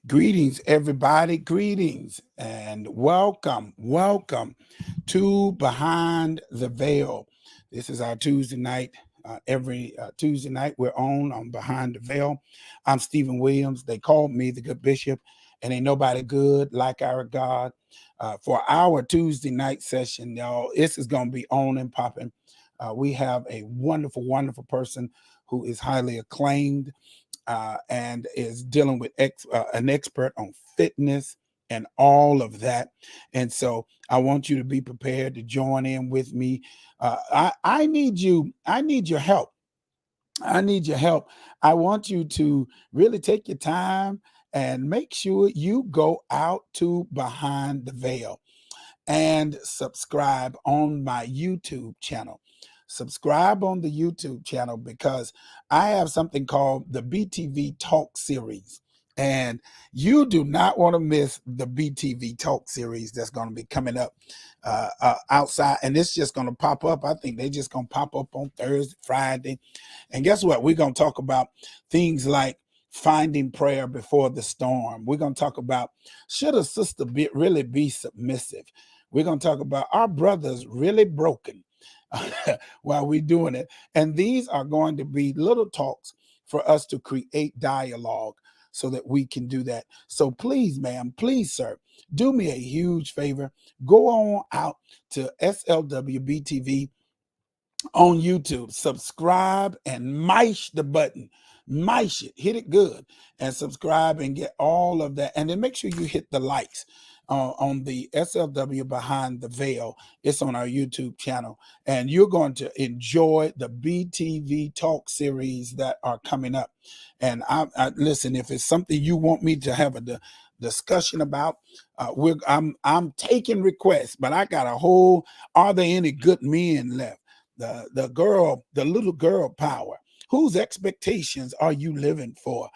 Greetings, everybody. Greetings and welcome to Behind the Veil. This is our Tuesday night. Every Tuesday night, we're on Behind the Veil. I'm Stephen Williams. They call me the Good Bishop, and ain't nobody good like our God. For our Tuesday night session, y'all, this is going to be on and popping. We have a wonderful person who is highly acclaimed and is dealing with an expert on fitness and all of that. And so I want you to be prepared to join in with me. I need you. I need your help. I need your help. I want you to really take your time and make sure you go out to Behind the Veil and subscribe on my YouTube channel. Subscribe on the YouTube channel because I have something called the BTV Talk Series. And you do not want to miss the BTV Talk Series that's going to be coming up outside. And it's just going to pop up. I think they're just going to pop up on Thursday, Friday. And guess what? We're going to talk about things like finding prayer before the storm. We're going to talk about, should a sister really be submissive? We're going to talk about, our brothers really broken while we're doing it. And these are going to be little talks for us to create dialogue so that we can do that. So please, ma'am, please, sir, do me a huge favor. Go on out to SLWBTV on YouTube, subscribe and mice the button. Mice it, hit it good, and subscribe and get all of that. And then make sure you hit the likes on the SLW Behind the Veil. It's on our YouTube channel, and you're going to enjoy the BTV Talk series that are coming up. And I listen, if it's something you want me to have a discussion about, I'm taking requests, but I got a whole, are there any good men left? The little girl power. Whose expectations are you living for?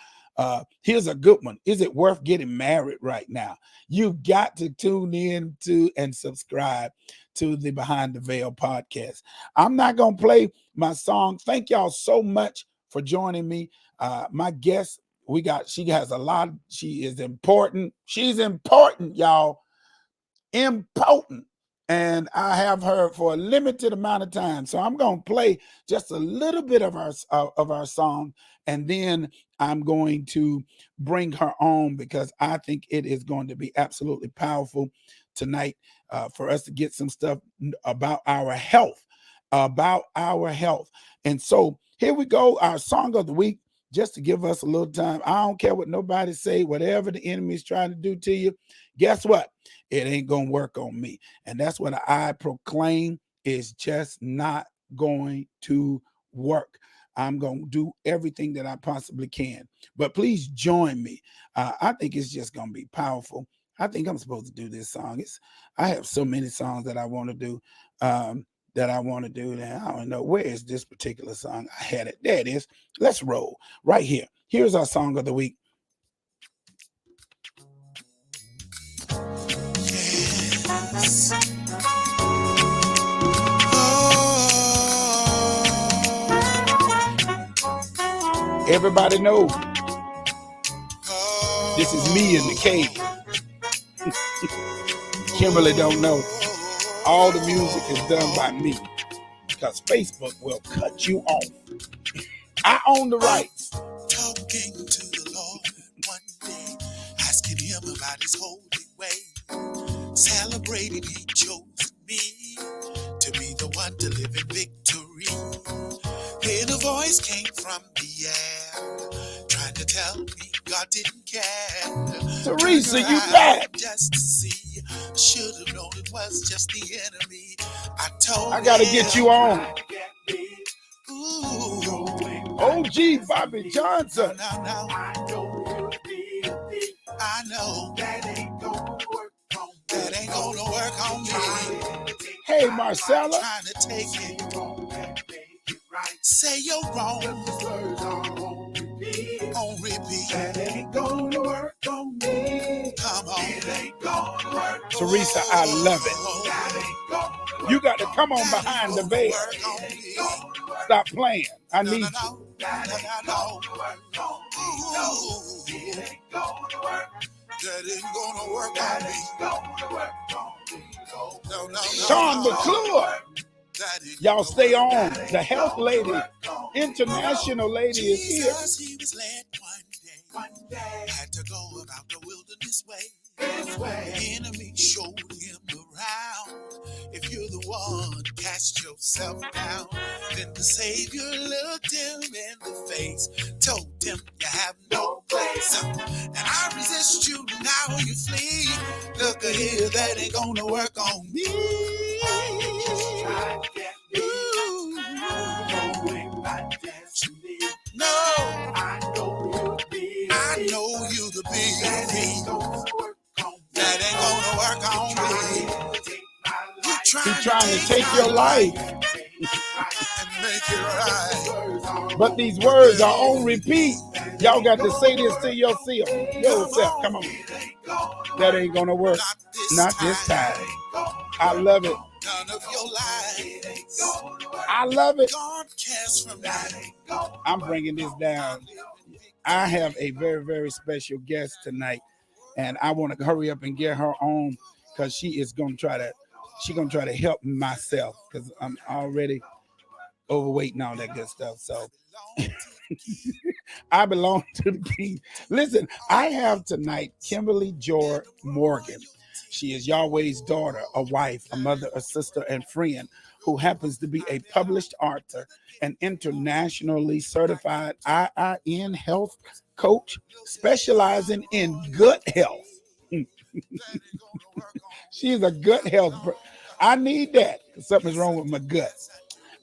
Here's a good one. Is it worth getting married right now? You've got to tune in to and subscribe to the Behind the Veil podcast. I'm not going to play my song. Thank y'all so much for joining me. My guest, she has a lot. She is important. She's important, y'all. Important. And I have her for a limited amount of time. So I'm going to play just a little bit of our song, and then I'm going to bring her on because I think it is going to be absolutely powerful tonight for us to get some stuff about our health, And so here we go, our song of the week, just to give us a little time. I don't care what nobody say, whatever the enemy is trying to do to you. Guess what? It ain't going to work on me. And that's what I proclaim is just not going to work. I'm going to do everything that I possibly can. But please join me. I think it's just going to be powerful. I think I'm supposed to do this song. I have so many songs that I want to do. Now, I don't know. Where is this particular song? I had it. There it is. Let's roll right here. Here's our song of the week. Yes. Oh. Everybody knows this is me in the cave. Kimberly don't know. All the music is done by me because Facebook will cut you off. I own the rights. Talking to the Lord one day, asking him about his holy way. Celebrating he chose me to be the one to live in victory. Then a voice came from the air, trying to tell me God didn't care. Teresa, you back? Just to see. Should have known it was just the enemy. I gotta get you on. Ooh. OG Bobby Johnson. I know that ain't gonna work on me. That ain't gonna work on me. Hey, Marcella. Trying to take it. Say you're wrong. On repeat. That ain't gonna work on me. Come on. It ain't gonna work. Teresa, I love it. You got to come on Behind the Veil. Stop playing. I need you. work on me. Sean McClure. Y'all stay on. The health lady, international lady is here. Jesus, he was led one day, had to go about the wilderness way. The enemy showed him around. If you're the one, cast yourself down. Then the Savior looked him in the face, told him you have no place. And I resist you, now you flee. Look here, that ain't gonna work on me. No, I know you to be that ain't gonna work on me. He's trying to take your life and make it right. But these words are on repeat. Y'all got to say this to yourself. Come on. That ain't gonna work. Not this time. I love it. None of your life. I love it. God cares for me. I'm bringing this down. I have a very, very special guest tonight, and I want to hurry up and get her on because she's gonna try to help myself because I'm already overweight and all that good stuff. So I belong to the king. Listen, I have tonight Kimberly Joy Morgan. She is Yahweh's daughter, a wife, a mother, a sister, and friend who happens to be a published author, an internationally certified IIN health coach specializing in gut health. She's a gut health. I need that. Something's wrong with my gut.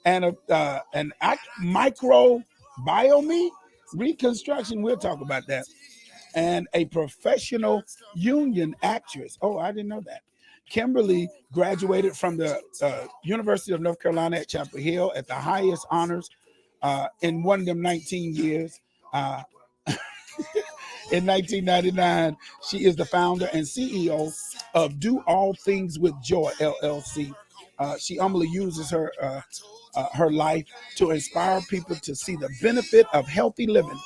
And microbiome reconstruction. We'll talk about that. And a professional union actress. Oh, I didn't know that. Kimberly graduated from the University of North Carolina at Chapel Hill at the highest honors in one of them 19 years. In 1999, she is the founder and CEO of Do All Things with Joy, LLC. She humbly uses her life to inspire people to see the benefit of healthy living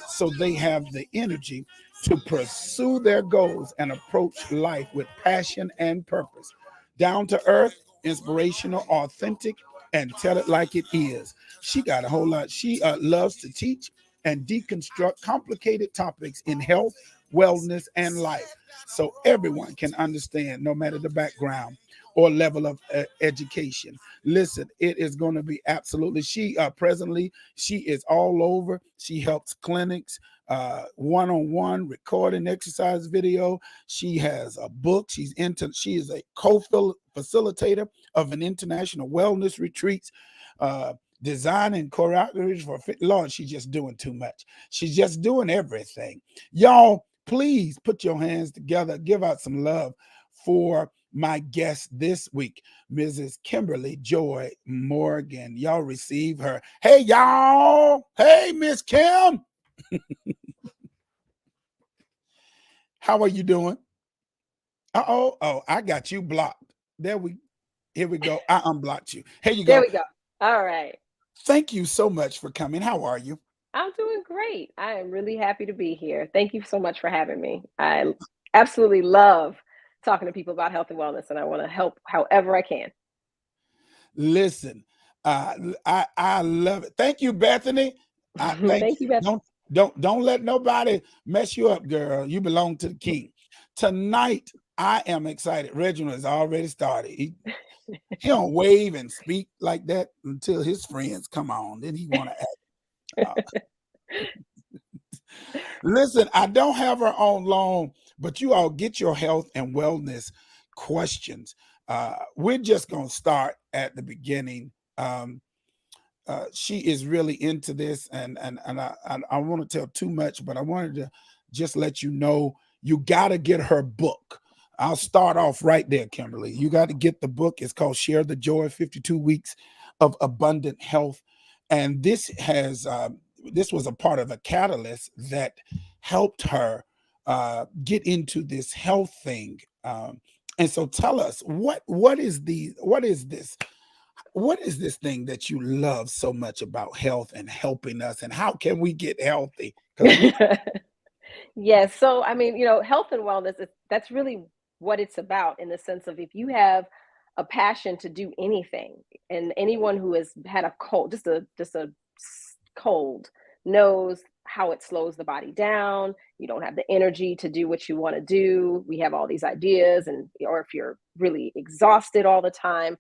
so they have the energy to pursue their goals and approach life with passion and purpose. Down to earth, inspirational, authentic, and tell it like it is. She got a whole lot. She loves to teach and deconstruct complicated topics in health, wellness, and life so everyone can understand no matter the background or level of education. Listen, it is going to be absolutely. Presently, she is all over. She helps clinics, one-on-one recording exercise video. She has a book. She is a co-facilitator of an international wellness retreats, designing choreography for Lord. She's just doing too much. She's just doing everything. Y'all, please put your hands together. Give out some love for my guest this week, Mrs. Kimberly Joy Morgan. Y'all receive her. Hey, y'all. Hey, Miss Kim. How are you doing? Oh, I got you blocked. Here we go. I unblocked you. Here you go. There we go. All right. Thank you so much for coming. How are you? I'm doing great. I am really happy to be here. Thank you so much for having me. I absolutely love talking to people about health and wellness, and I want to help however I can. Listen, I love it. Thank you, Bethany. Thank you, Bethany. Don't let nobody mess you up, girl. You belong to the king. Tonight, I am excited. Reginald has already started. He don't wave and speak like that until his friends come on. Then he want to act. Listen, I don't have her on long, but you all get your health and wellness questions. We're just going to start at the beginning. She is really into this, and I want to tell too much, but I wanted to just let you know you got to get her book. I'll start off right there, Kimberly. You got to get the book. It's called Share the Joy, 52 Weeks of Abundant Health. And this was a part of a catalyst that helped her get into this health thing. And so tell us, what is this thing that you love so much about health and helping us, and how can we get healthy? Yes. So, I mean, health and wellness, that's really what it's about in the sense of if you have a passion to do anything, and anyone who has had a cold, cold, knows how it slows the body down. You don't have the energy to do what you want to do. We have all these ideas, or if you're really exhausted all the time,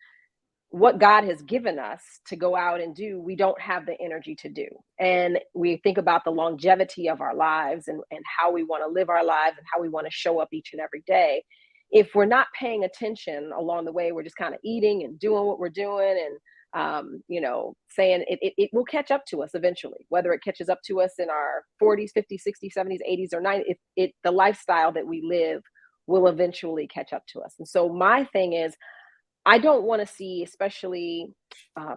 what God has given us to go out and do, we don't have the energy to do. And we think about the longevity of our lives, and how we want to live our lives and how we want to show up each and every day. If we're not paying attention along the way, we're just kind of eating and doing what we're doing, and saying it will catch up to us eventually, whether it catches up to us in our 40s, 50s, 60s, 70s, 80s, or 90s. The lifestyle that we live will eventually catch up to us. And so my thing is, I don't want to see, especially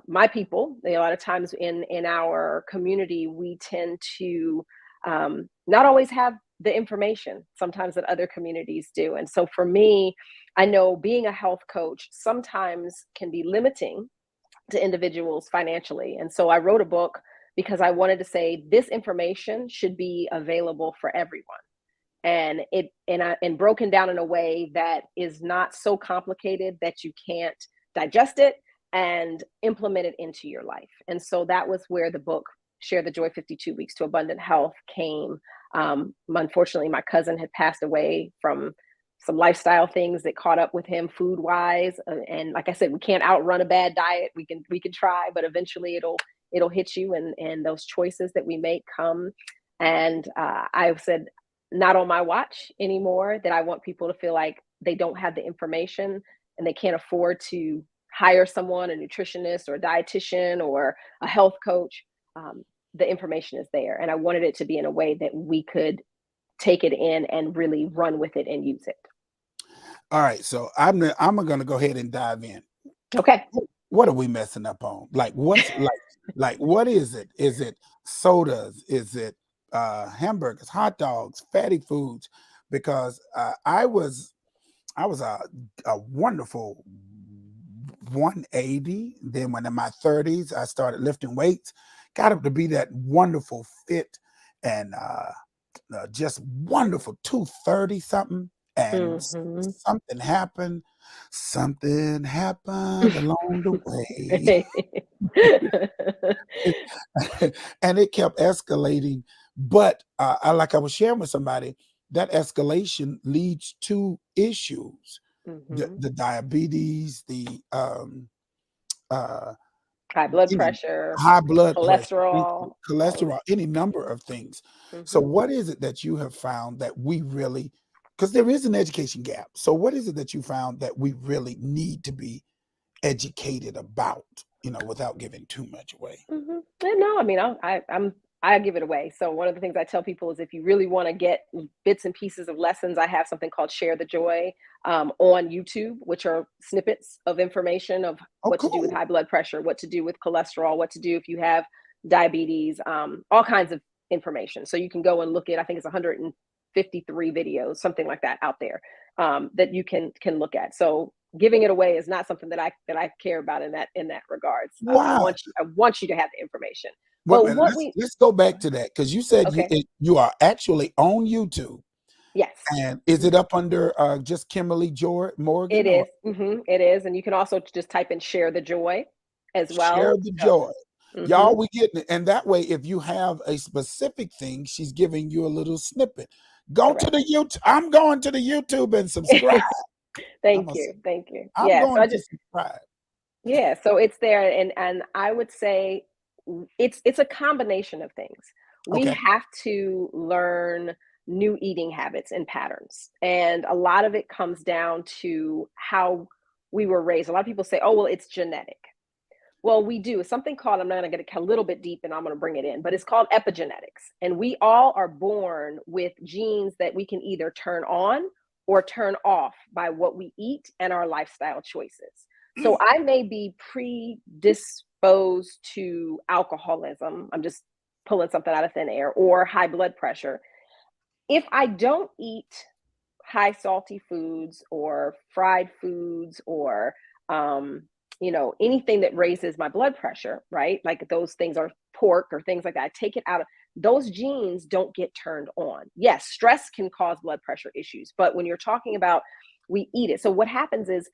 my people. A lot of times in our community, we tend to not always have the information sometimes that other communities do. And so for me, I know being a health coach sometimes can be limiting to individuals financially. And so I wrote a book because I wanted to say this information should be available for everyone, and broken down in a way that is not so complicated that you can't digest it and implement it into your life. And so that was where the book Share the Joy, 52 Weeks to Abundant Health came. Unfortunately, my cousin had passed away from some lifestyle things that caught up with him food wise, and like I said, we can't outrun a bad diet. We can try, but eventually it'll hit you, and those choices that we make come. And I've said, not on my watch anymore, that I want people to feel like they don't have the information and they can't afford to hire someone, a nutritionist or a dietitian or a health coach. The information is there, and I wanted it to be in a way that we could take it in and really run with it and use it. All right, so I'm gonna go ahead and dive in. Okay. What are we messing up on? Like, what's like what is it? Is it sodas? Is it hamburgers, hot dogs, fatty foods? Because I was a wonderful 180. Then when in my 30s, I started lifting weights, got up to be that wonderful fit and just wonderful 230 something. And Hmm. something happened along the way. And it kept escalating. But like I was sharing with somebody, that escalation leads to issues, Hmm. the diabetes, the uh, High blood you know, pressure, high blood pressure, cholesterol, all of cholesterol, any number of things. it. So Hmm. what is it that you have found that we really, because there is an education gap. So what is it that you found that we really need to be educated about, without giving too much away? Mhm. No, I mean, I give it away. So one of the things I tell people is, if you really want to get bits and pieces of lessons, I have something called Share the Joy on YouTube, which are snippets of information of Oh, what to do with cool. high blood pressure, what to do with cholesterol, what to do if you have diabetes, all kinds of information. So you can go and look at, I think it's 153 videos, something like that, out there, that you can look at. So giving it away is not something that I care about in that regards. Wow. I want you to have the information. Wait a But minute, what let's we let's go back to that, because you said Okay. you are actually on YouTube, Yes. and is Mhm. it up under just Kimberly It Morgan, or is. It is, and you can also just type in "Share the Joy" as Share well. the So, Joy? Y'all, mhm. we getting it. And that way, if you have a specific thing, she's giving you a little snippet. Go to Correct. the YouTube. I'm going to the YouTube and subscribe. I'm Thank a, you. Thank you. I'm Yeah. So going I to just subscribe. Yeah. So it's there, and I would say it's a combination of things. We Okay. have to learn new eating habits and patterns, and a lot of it comes down to how we were raised. A lot of people say, "Oh, well, it's genetic." Well, we do. It's something called, I'm going to get a little bit deep and I'm going to bring it in, but it's called epigenetics. And we all are born with genes that we can either turn on or turn off by what we eat and our lifestyle choices. So Mm. I may be predisposed to alcoholism. I'm just pulling something out of thin air, or high blood pressure. If I don't eat high salty foods or fried foods, or anything that raises my blood pressure, right? Like those things are pork or things like that. I take it out of, those genes don't get turned on. Yes, stress can cause blood pressure issues, but when you're talking about we eat it. So what happens is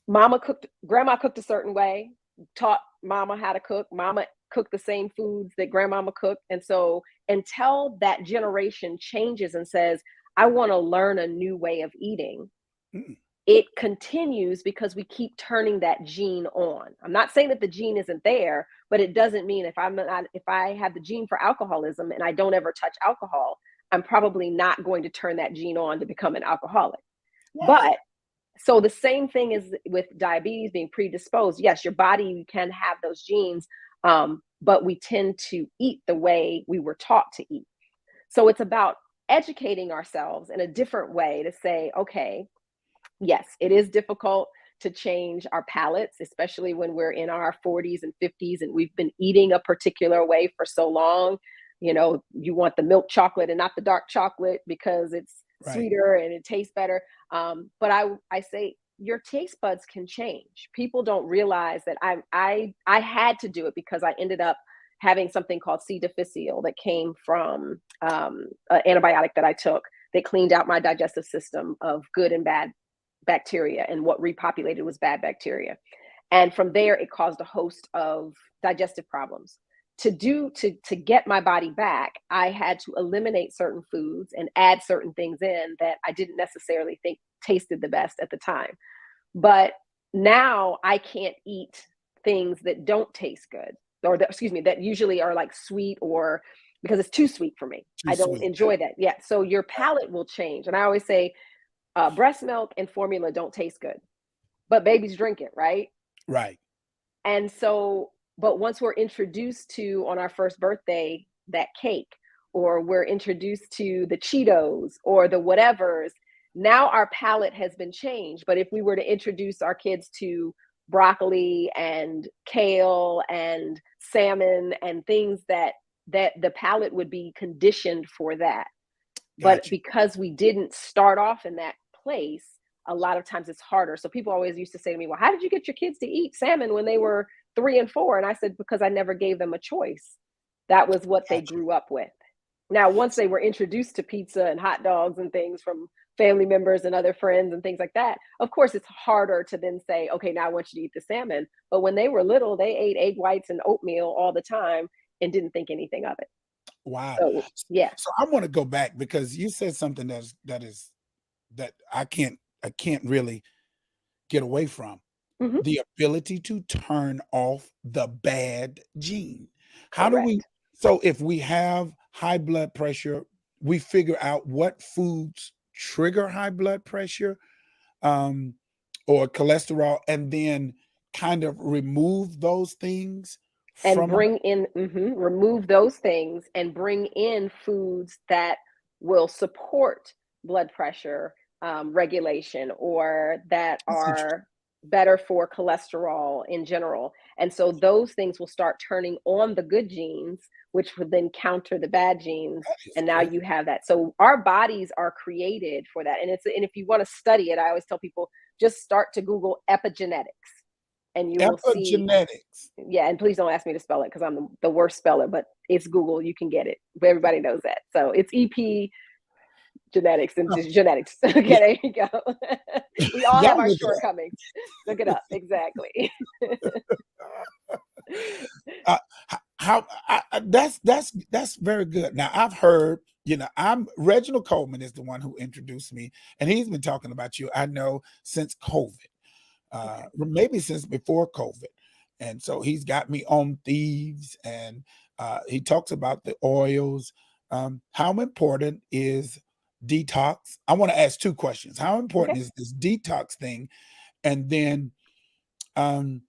grandma cooked a certain way, taught mama how to cook, mama cooked the same foods that grandmama cooked. And so until that generation changes and says, I want to learn a new way of eating, Mm. it continues because we keep turning that gene on. I'm not saying that the gene isn't there, but it doesn't mean if I have the gene for alcoholism and I don't ever touch alcohol, I'm probably not going to turn that gene on to become an alcoholic. Wow. But so the same thing is with diabetes being predisposed. Yes, your body can have those genes, but we tend to eat the way we were taught to eat. So it's about educating ourselves in a different way to say, okay, yes, it is difficult to change our palates, especially when we're in our 40s and 50s and we've been eating a particular way for so long. You know, you want the milk chocolate and not the dark chocolate because it's Right. sweeter and it tastes better. But I say your taste buds can change. People don't realize that I had to do it because I ended up having something called C. difficile that came from an antibiotic that I took that cleaned out my digestive system of good and bad bacteria, and what repopulated was bad bacteria. And from there it caused a host of digestive problems. To get my body back, I had to eliminate certain foods and add certain things in that I didn't necessarily think tasted the best at the time. But now I can't eat things that don't taste good, or that, excuse me, that usually are like sweet, or because it's too sweet for me. Too I don't sweet. Yeah. enjoy that. Yeah. So your palate will change. And I always say breast milk and formula don't taste good, but babies drink it, right? Right. And so, but once we're introduced to on our first birthday that cake, or we're introduced to the Cheetos or the whatevers, now our palate has been changed. But if we were to introduce our kids to broccoli and kale and salmon and things that the palate would be conditioned for that. But Gotcha. because we didn't start off in that place, a lot of times it's harder. So people always used to say to me, well, how did you get your kids to eat salmon when they were 3 and 4? And I said, because I never gave them a choice. That was what they Gotcha. grew up with. Now, once they were introduced to pizza and hot dogs and things from family members and other friends and things like that, of course, it's harder to then say, okay, now I want you to eat the salmon. But when they were little, they ate egg whites and oatmeal all the time and didn't think anything of it. Wow. So, yeah. So I want to go back because you said something that I can't really get away from. Hmm. The ability to turn off the bad gene. How do we Correct. so if we have high blood pressure, we figure out what foods trigger high blood pressure, um, or cholesterol, and then kind of remove those things And from our bring in, remove those things and bring in foods that will support blood pressure regulation, or that That's interesting. are better for cholesterol in general. And so those things will start turning on the good genes, which would then counter the bad genes. That is And now great. you have that. So our bodies are created for that. And if you want to study it, I always tell people just start to Google epigenetics and you will see. Epigenetics. Yeah, and please don't ask me to spell it because I'm the worst speller, but it's Google. You can get it. Everybody knows that. So it's EP genetics and Oh, just genetics. Okay, yeah. there you go. We all have Y'all our look it up. shortcomings. Look it up. Exactly. Uh, how that's very good. Now I've heard, I'm Reginald Coleman is the one who introduced me, and he's been talking about you. I know since COVID, Okay. maybe since before COVID, and so he's got me on thieves, and he talks about the oils. How important is detox? I want to ask two questions. How Okay. important is this detox thing, and then um,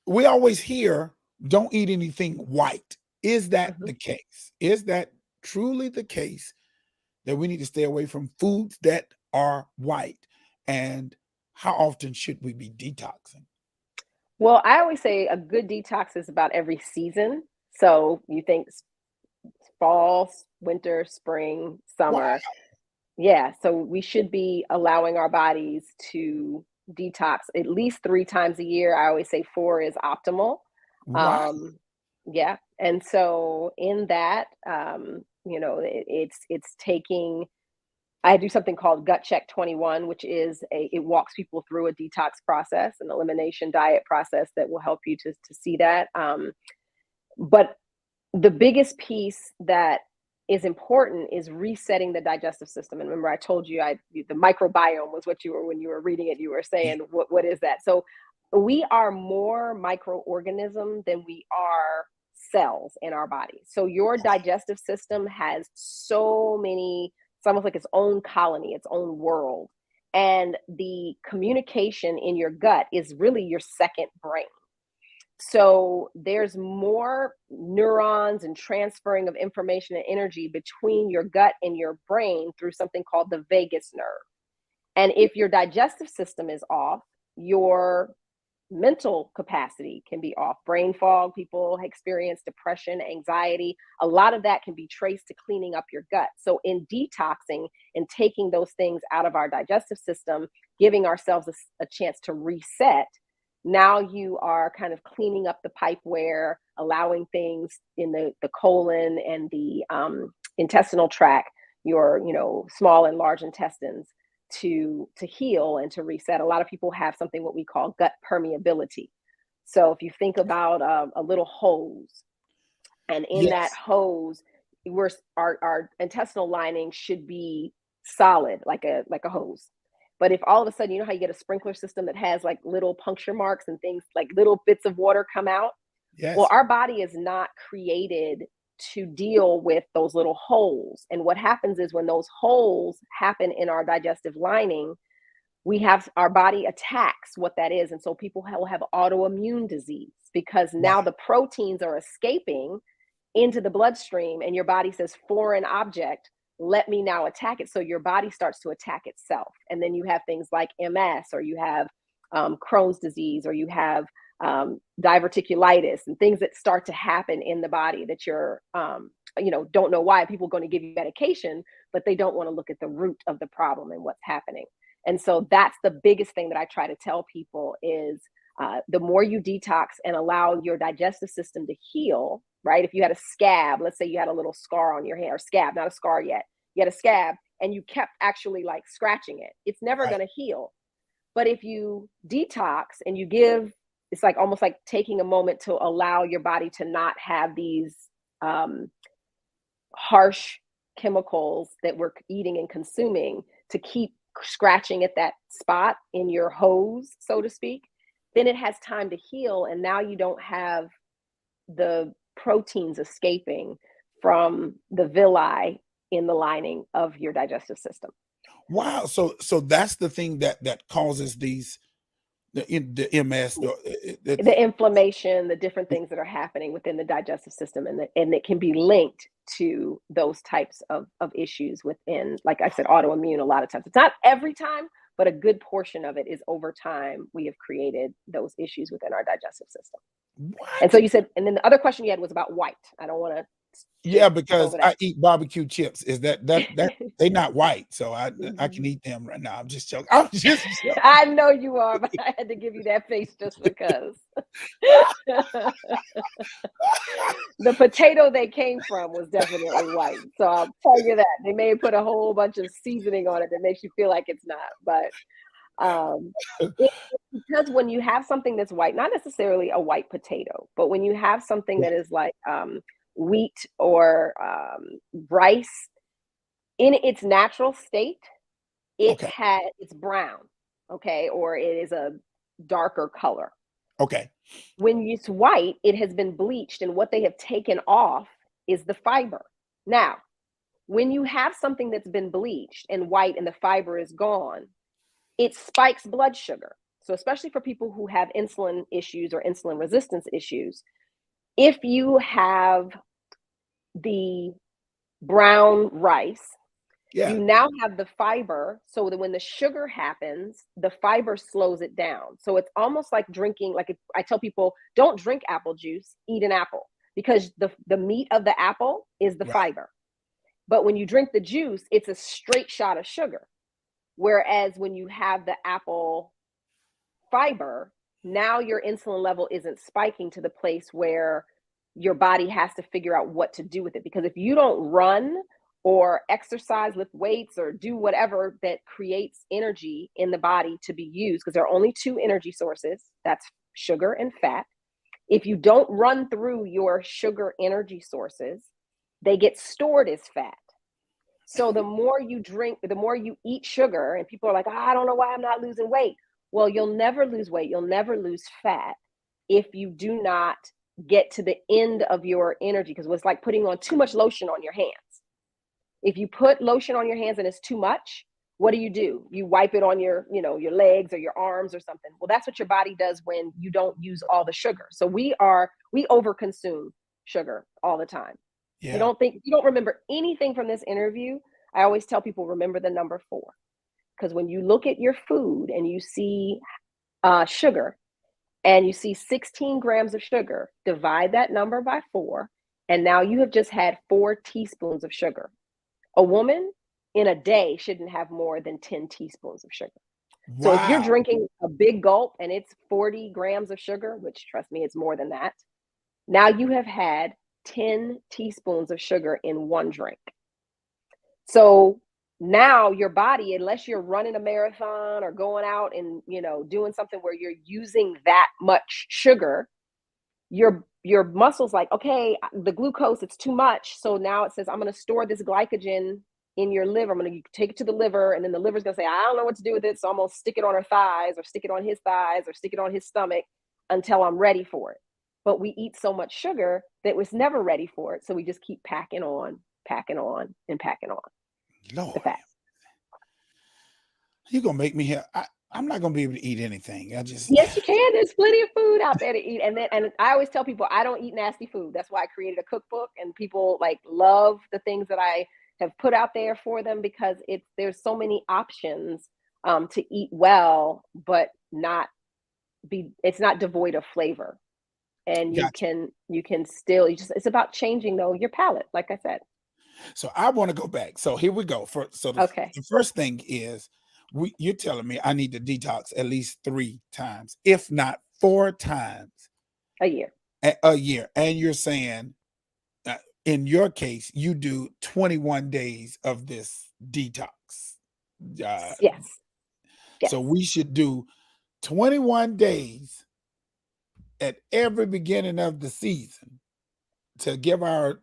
we always hear don't eat anything white. Is that Mhm. the case? Is that truly the case that we need to stay away from foods that are white? And how often should we be detoxing? Well, I always say a good detox is about every season. So you think fall, winter, spring, Wow. summer. Yeah, so we should be allowing our bodies to detox at least 3 times a year. I always say 4 is optimal. Wow. Um, Yeah. And so in that, it's taking, I do something called Gut Check 21, which is it walks people through a detox process, an elimination diet process that will help you to see that. But the biggest piece that is important is resetting the digestive system. And remember, I told you the microbiome was what you were, when you were reading it, you were saying, what is that? So we are more microorganism than we are cells in our body. So your digestive system has so many, it's almost like its own colony, its own world. And the communication in your gut is really your second brain. So there's more neurons and transferring of information and energy between your gut and your brain through something called the vagus nerve. And if your digestive system is off, your mental capacity can be off. Brain fog, people experience depression, anxiety. A lot of that can be traced to cleaning up your gut. So in detoxing and taking those things out of our digestive system, giving ourselves a chance to reset, now you are kind of cleaning up the pipeware, allowing things in the colon and the intestinal tract, your small and large intestines, to heal and to reset. A lot of people have something what we call gut permeability. So if you think about a little hose, and in that Yes. hose, our intestinal lining should be solid, like a hose. But if all of a sudden, you know how you get a sprinkler system that has like little puncture marks and things, like little bits of water come out? Well, Yes. our body is not created to deal with those little holes. And what happens is when those holes happen in our digestive lining, our body attacks what that is. And so people will have autoimmune disease because Wow. now the proteins are escaping into the bloodstream, and your body says, foreign object, let me now attack it. So your body starts to attack itself. And then you have things like MS, or you have Crohn's disease, or you have diverticulitis, and things that start to happen in the body that you're, don't know why. People are going to give you medication, but they don't want to look at the root of the problem and what's happening. And so that's the biggest thing that I try to tell people is the more you detox and allow your digestive system to heal, right? If you had a scab, let's say you had a little scar on your hand, or scab, not a scar yet, you had a scab and you kept actually like scratching it, it's never Right. going to heal. But if you detox and you give, it's like almost like taking a moment to allow your body to not have these um, harsh chemicals that we're eating and consuming to keep scratching at that spot in your hose, so to speak, then it has time to heal. And now you don't have the proteins escaping from the villi in the lining of your digestive system. Wow. So that's the thing that causes the MS. The inflammation, the different things that are happening within the digestive system, and it can be linked to those types of issues within, like I said, autoimmune. A lot of times, it's not every time, but a good portion of it is over time. We have created those issues within our digestive system. And so What? you said, and then the other question you had was about white. I don't want to Yeah, skip because over I eat barbecue chips. Is that that. they not white, so I can eat them right now. I'm just joking. I'm just joking. I know you are, but I had to give you that face just because. The potato they came from was definitely white. So I'll tell you that. They may have put a whole bunch of seasoning on it that makes you feel like it's not. But um, because when you have something that's white, not necessarily a white potato, but when you have something that is like wheat or rice in its natural state, Okay. it's brown, okay, or it is a darker color. Okay. When it's white, it has been bleached, and what they have taken off is the fiber. Now, when you have something that's been bleached and white and the fiber is gone, it spikes blood sugar. So, especially for people who have insulin issues or insulin resistance issues, if you have the brown rice, Yeah. you now have the fiber, so that when the sugar happens, the fiber slows it down. So it's almost like drinking, like if I tell people, don't drink apple juice, eat an apple, because the meat of the apple is the Right. fiber. But when you drink the juice, it's a straight shot of sugar. Whereas when you have the apple fiber, now your insulin level isn't spiking to the place where your body has to figure out what to do with it. Because if you don't run or exercise, lift weights, or do whatever that creates energy in the body to be used, because there are only two energy sources, that's sugar and fat. If you don't run through your sugar energy sources, they get stored as fat. So the more you drink, the more you eat sugar, and people are like, I don't know why I'm not losing weight. Well, you'll never lose weight. You'll never lose fat if you do not get to the end of your energy, because it's like putting on too much lotion on your hands. If you put lotion on your hands and it's too much, what do? You wipe it on your, your legs or your arms or something. Well, that's what your body does when you don't use all the sugar. So we overconsume sugar all the time. Yeah. You don't remember anything from this interview. I always tell people, remember the number 4. Because when you look at your food and you see sugar, and you see 16 grams of sugar, divide that number by 4, and now you have just had 4 teaspoons of sugar. A woman in a day shouldn't have more than 10 teaspoons of sugar. So if you're Wow. drinking a big gulp and it's 40 grams of sugar, which trust me, it's more than that, now you have had 10 teaspoons of sugar in one drink. So now your body, unless you're running a marathon or going out and, doing something where you're using that much sugar, your muscles like, okay, the glucose, it's too much. So now it says, I'm going to store this glycogen in your liver. I'm going to take it to the liver, and then the liver's going to say, I don't know what to do with it. So I'm going to stick it on her thighs, or stick it on his thighs, or stick it on his stomach until I'm ready for it. But we eat so much sugar that was never ready for it. So we just keep packing on, and packing on. Lord, The fat. you're gonna make me here. I'm not gonna be able to eat anything. I just Yes, you can. There's plenty of food out there to eat. And I always tell people I don't eat nasty food. That's why I created a cookbook, and people love the things that I have put out there for them, because there's so many options to eat well, but it's not devoid of flavor. And you gotcha. can still, it's about changing though your palate, like I said. So I want to go back. So here we go. Okay. The first thing is you're telling me I need to detox at least 3 times, if not 4 times A year. a year. And you're saying in your case, you do 21 days of this detox. Uh, Yes. so we should do 21 days at every beginning of the season to give our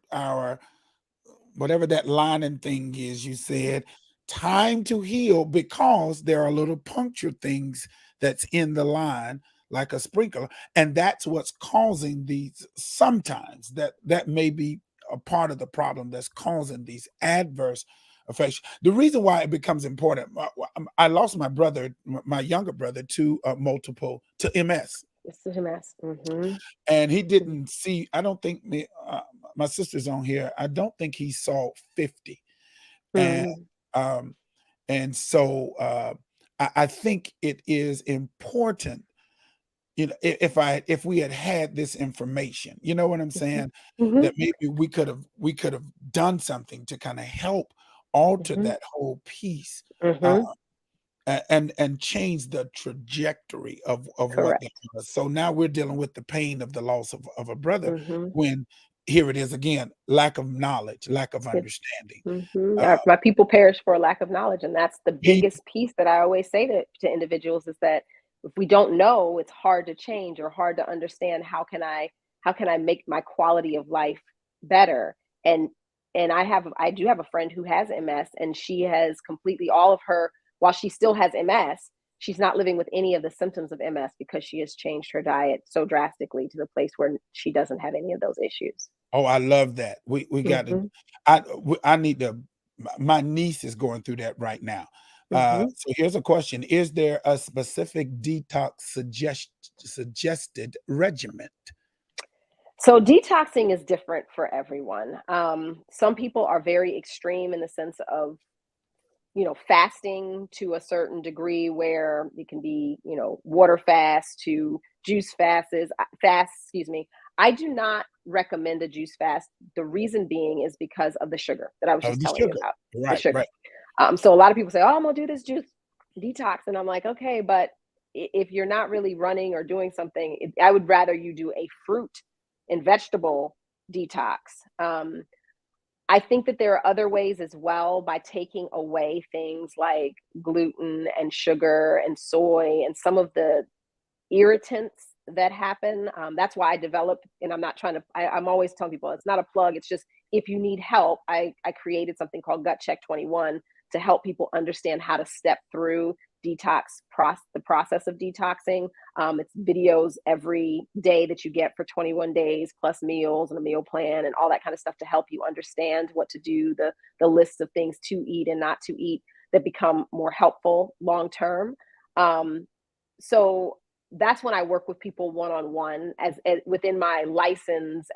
whatever that lining thing is, you said, time to heal, because there are little puncture things that's in the line, like a sprinkler, and that's what's causing these. Sometimes that may be a part of the problem that's causing these adverse effects. The reason why it becomes important, I lost my brother, my younger brother, to MS. It's a mess. Mm-hmm. And he didn't see, I don't think my sister's on here. I don't think he saw 50. And Mm-hmm. um, so I think it is important, if we had this information, you know what I'm saying, Mm-hmm. that maybe we could have done something to kind of help alter Mm-hmm. that whole piece. Uh, Mm-hmm. and change the trajectory of what that Correct. was. So now we're dealing with the pain of the loss of a brother, Mm-hmm. when here it is again, lack of knowledge, lack of understanding. Uh, My people perish for a lack of knowledge, and that's the he biggest piece that I always say to individuals, is that if we don't know, it's hard to change or hard to understand. How can I make my quality of life better? And I do have a friend who has MS, and she has completely, all of her, while she still has MS, she's not living with any of the symptoms of MS, because she has changed her diet so drastically to the place where she doesn't have any of those issues. Oh, I love that. We got to. Mm-hmm. I need to. My niece is going through that right now. Mm-hmm. So here's a question: is there a specific detox suggested regimen? So detoxing is different for everyone. Some people are very extreme in the sense of, fasting to a certain degree, where it can be, water fast to excuse me. I do not recommend a juice fast. The reason being is because of the sugar that I was Oh, just the telling you sugar. about, the Right, sugar. right. So a lot of people say, oh, I'm gonna do this juice detox. And I'm like, okay, but if you're not really running or doing something, I would rather you do a fruit and vegetable detox. I think that there are other ways as well, by taking away things like gluten and sugar and soy and some of the irritants that happen. That's why I developed, and I'm not trying to, I'm always telling people it's not a plug. It's just, if you need help, I created something called Gut Check 21 to help people understand how to step through the process of detoxing. It's videos every day that you get for 21 days, plus meals and a meal plan and all that kind of stuff to help you understand what to do, the list of things to eat and not to eat that become more helpful long term. So that's when I work with people one-on-one, as within my license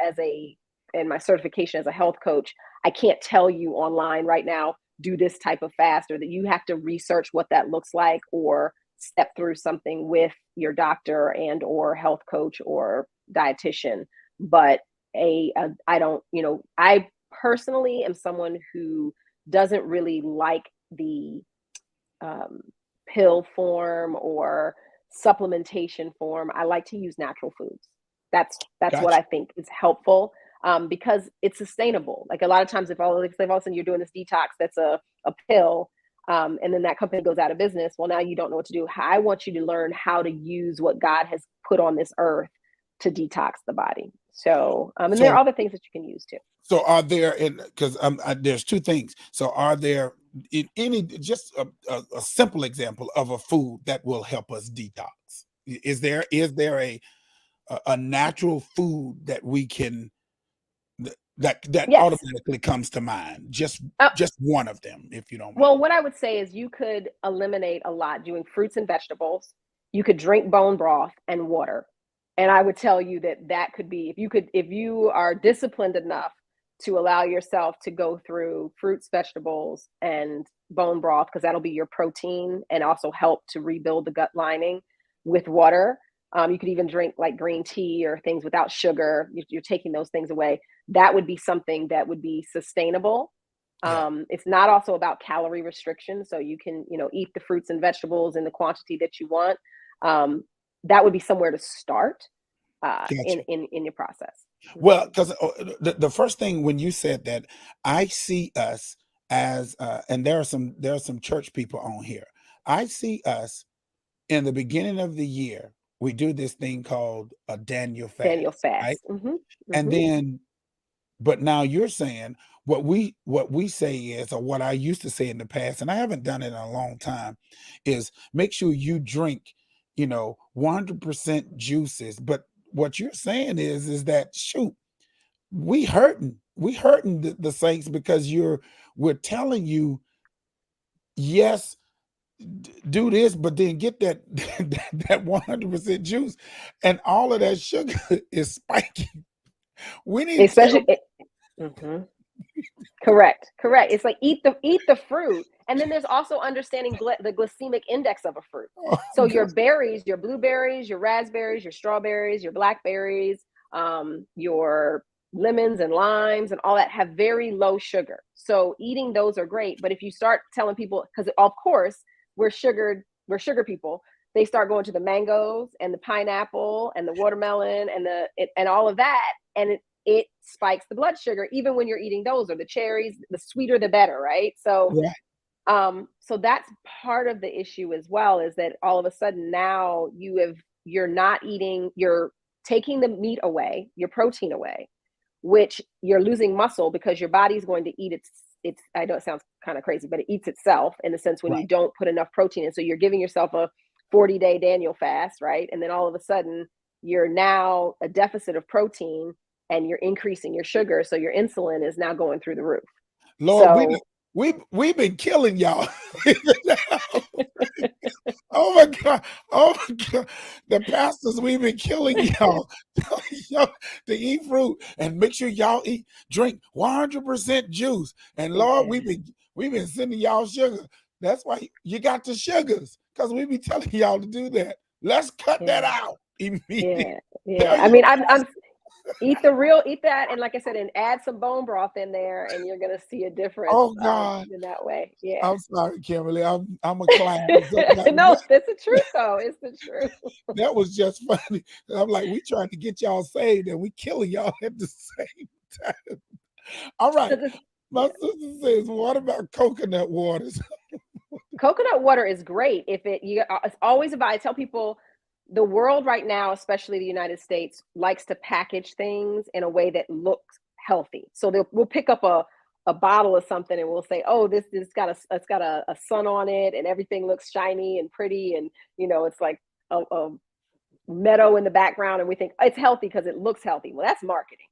and my certification as a health coach. I can't tell you online right now, do this type of fast, or that you have to research what that looks like, or step through something with your doctor and or health coach or dietitian. But I don't, I personally am someone who doesn't really like the pill form or supplementation form. I like to use natural foods. That's what Gotcha. I think is helpful, because it's sustainable. Like, a lot of times, if all of a sudden you're doing this detox that's a pill, and then that company goes out of business, well, now you don't know what to do. I want you to learn how to use what God has put on this earth to detox the body. So, and there So are other things that you can use too. So are there, because there's two things. So are there in any, just a simple example of a food that will help us detox? Is there a natural food that we can, that Yes. automatically comes to mind? Uh, Just one of them, if you don't mind. well, what I would say is you could eliminate a lot doing fruits and vegetables. You could drink bone broth and water. And I would tell you that that could be, if you are disciplined enough to allow yourself to go through fruits, vegetables, and bone broth, because that'll be your protein and also help to rebuild the gut lining with water. You could even drink like green tea or things without sugar. You're taking those things away. That would be something that would be sustainable. Yeah, It's not also about calorie restriction, so you can, eat the fruits and vegetables in the quantity that you want. Um, that would be somewhere to start, gotcha. in your process. Well, Mhm. because the first thing when you said that, I see us as, and there are some church people on here. I see us in the beginning of the year. We do this thing called a Daniel Daniel fast, right? fast. And Hmm. then, but now you're saying what we say is, or what I used to say in the past, and I haven't done it in a long time, is make sure you drink, 100% juices. But what you're saying is that, shoot, we hurting the saints, because we're telling you, yes, do this, but then get that that 100% juice, and all of that sugar is spiking. We need to tell. Especially, mhm. Correct. It's like, eat the fruit, and then there's also understanding the glycemic index of a fruit. Oh, So your God. berries, your blueberries, your raspberries, your strawberries, your blackberries, your lemons and limes and all that have very low sugar. So eating those are great. But if you start telling people, because of course we're sugar people, they start going to the mangoes and the pineapple and the watermelon and and all of that, and it spikes the blood sugar even when you're eating those, or the cherries. The sweeter the better, right? So Right. so that's part of the issue as well, is that all of a sudden now you're not eating, you're taking the meat away, your protein away, which you're losing muscle because your body's going to eat its I know it sounds kind of crazy, but it eats itself in the sense when you Right. don't put enough protein in. So you're giving yourself a 40-day Daniel fast, right? And then all of a sudden you're now a deficit of protein, and you're increasing your sugar, so your insulin is now going through the roof. Lord, So we've been killing y'all. Oh my God. Oh my God. The pastors, we've been killing y'all. Telling y'all to eat fruit and make sure y'all drink 100% juice. And Lord, yeah, we've been sending y'all sugar. That's why you got the sugars, because we be telling y'all to do that. Let's cut that yeah, out immediately. yeah. Tell I your mean, I'm pastor. eat that, and like I said, and add some bone broth in there, and you're gonna see a difference, Oh God. in that way. Yeah. I'm sorry, Kimberly. I'm a clown. So No, that's the truth, though. It's the truth. that was just funny. I'm like, we trying to get y'all saved and we killing y'all at the same. All right. 'Cause it's, My yeah. sister says, what about coconut waters? Coconut water is great if it's always about. I tell people the world right now, especially the United States, likes to package things in a way that looks healthy. So we'll pick up a bottle of something and we'll say, oh, this got a sun on it and everything looks shiny and pretty, and it's like a meadow in the background, and we think it's healthy because it looks healthy. Well, that's marketing.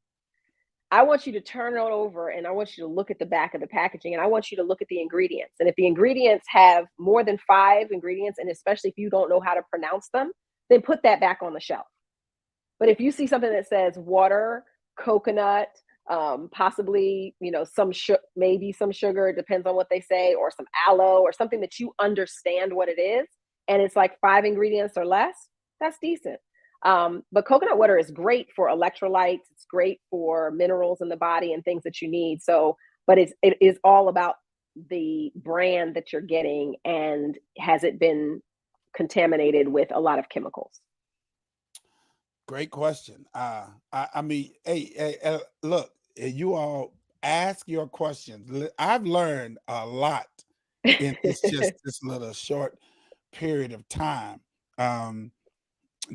I want you to turn it over and I want you to look at the back of the packaging, and I want you to look at the ingredients. And if the ingredients have more than 5 ingredients, and especially if you don't know how to pronounce them, then put that back on the shelf. But if you see something that says water, coconut, possibly, maybe some sugar, it depends on what they say, or some aloe or something that you understand what it is, and it's like 5 ingredients or less, that's decent. But coconut water is great for electrolytes. It's great for minerals in the body and things that you need. So, but it is all about the brand that you're getting, and has it been contaminated with a lot of chemicals? Great question. I mean, hey, look, you all ask your questions. I've learned a lot in this little short period of time,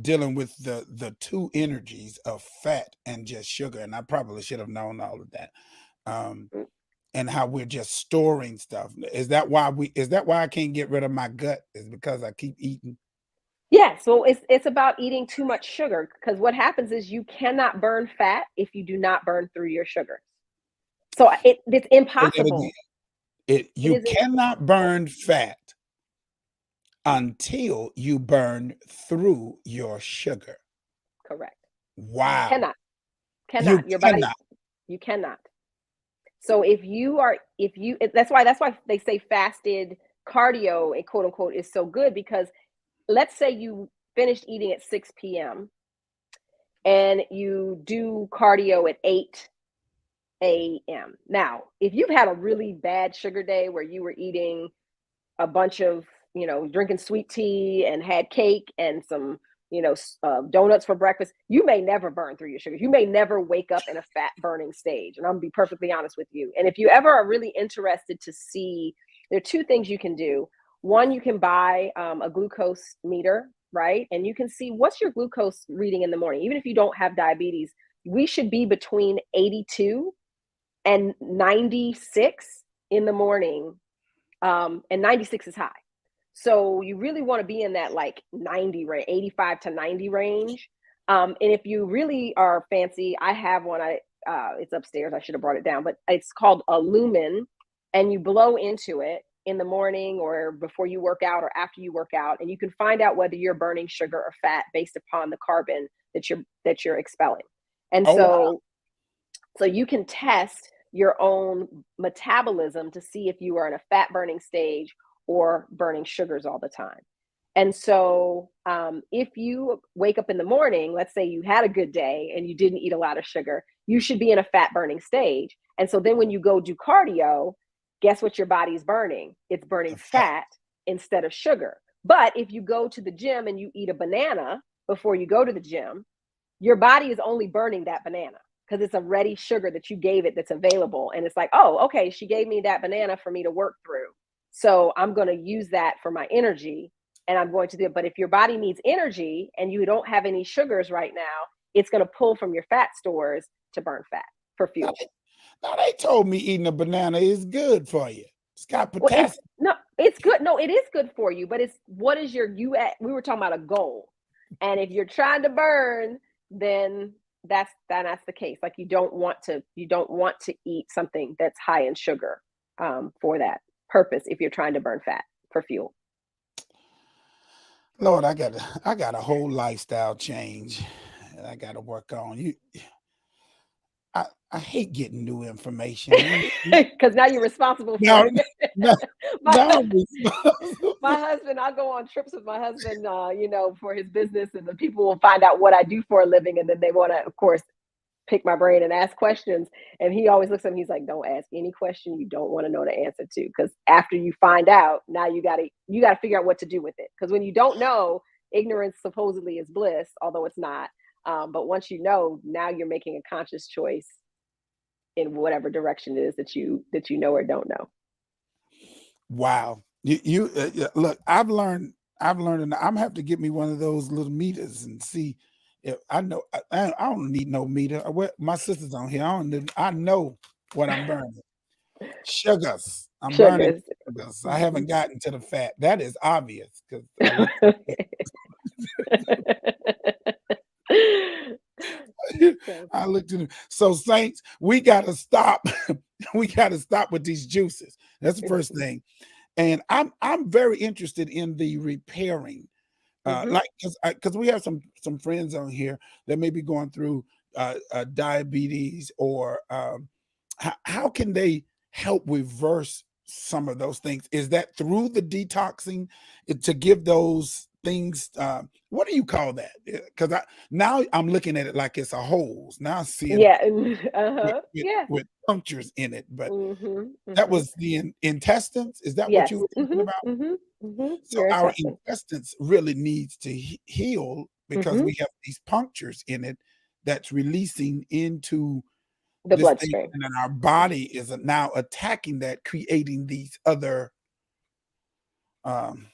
dealing with the two energies of fat and just sugar. And I probably should have known all of that. Um, and how we're just storing stuff. Is that why I can't get rid of my gut? Is because I keep eating? Yeah, so it's about eating too much sugar, because what happens is you cannot burn fat if you do not burn through your sugars. So it's Say that again. impossible. It You is cannot impossible. burn fat until you burn through your sugar. Correct. Wow. Cannot. You Cannot. Your body, cannot. you cannot. So that's why they say fasted cardio, and quote unquote, is so good, because let's say you finished eating at 6 p.m. and you do cardio at 8 a.m. Now, if you've had a really bad sugar day where you were eating a bunch of, drinking sweet tea and had cake and some, donuts for breakfast, you may never burn through your sugars. You may never wake up in a fat burning stage. And I'm gonna be perfectly honest with you. And if you ever are really interested to see, there are two things you can do. One, you can buy a glucose meter, right? And you can see what's your glucose reading in the morning. Even if you don't have diabetes, we should be between 82 and 96 in the morning, and 96 is high. So you really want to be in that like 90 range, 85 to 90 range. And if you really are fancy, I have one. It's upstairs. I should have brought it down, but it's called a lumen, and you blow into it in the morning or before you work out or after you work out, and you can find out whether you're burning sugar or fat based upon the carbon that you're expelling. And Oh wow. so you can test your own metabolism to see if you are in a fat burning stage or burning sugars all the time. And so, if you wake up in the morning, let's say you had a good day and you didn't eat a lot of sugar, you should be in a fat burning stage. And so then when you go do cardio, guess what your body's burning? It's burning The fat. fat instead of sugar. But if you go to the gym and you eat a banana before you go to the gym, your body is only burning that banana because it's a ready sugar that you gave it that's available. And it's like, oh, okay, she gave me that banana for me to work through. So I'm going to use that for my energy, and I'm going to do it. But if your body needs energy and you don't have any sugars right now, it's going to pull from your fat stores to burn fat for Now fuel. now they told me eating a banana is good for you. It's got Well, it's potassium. no, it's good. No, it is good for you, but it's what is your you at? We were talking about a goal, and if you're trying to burn, then that's the case. Like you don't want to eat something that's high in sugar, for that purpose. If you're trying to burn fat for fuel. Lord, I got a whole lifestyle change that I got to work on. I hate getting new information. Because now you're responsible for Now, it. now, my, now I'm responsible. my husband, I'll go on trips with my husband, for his business, and the people will find out what I do for a living, and then they want to, of course, pick my brain and ask questions. And he always looks at me, he's like, don't ask any question you don't want to know the answer to. Because after you find out, now you gotta figure out what to do with it. Because when you don't know, ignorance supposedly is bliss, although it's not. But once you know, now you're making a conscious choice in whatever direction it is that you know or don't know. Wow. Look, I've learned, and I'm have to get me one of those little meters and see if I know. I don't need no meter. My sister's on here. I know what I'm burning. Sugars. I'm burning Sugars. sugars. I Mhm. haven't gotten to the fat. That is obvious because I looked at So I looked at it. So saints, we gotta stop. We gotta stop with these juices. That's the first thing. And I'm very interested in the repairing. mhm. Like because we have some friends on here that may be going through diabetes or how can they help reverse some of those things? Is that through the detoxing to give those things? What do you call that? Because now I'm looking at it like it's a hose. Now I'm seeing Yeah. with, Uh-huh. with, Yeah. with punctures in it, but Mhm. that Mhm. was the intestines. Is that what you Yes. were talking Mhm. about? Mhm. Mhm. So Your our intestine. intestines really needs to heal because Mhm. we have these punctures in it that's releasing into The this thing, bloodstream. and then our body is now attacking that, creating these other um,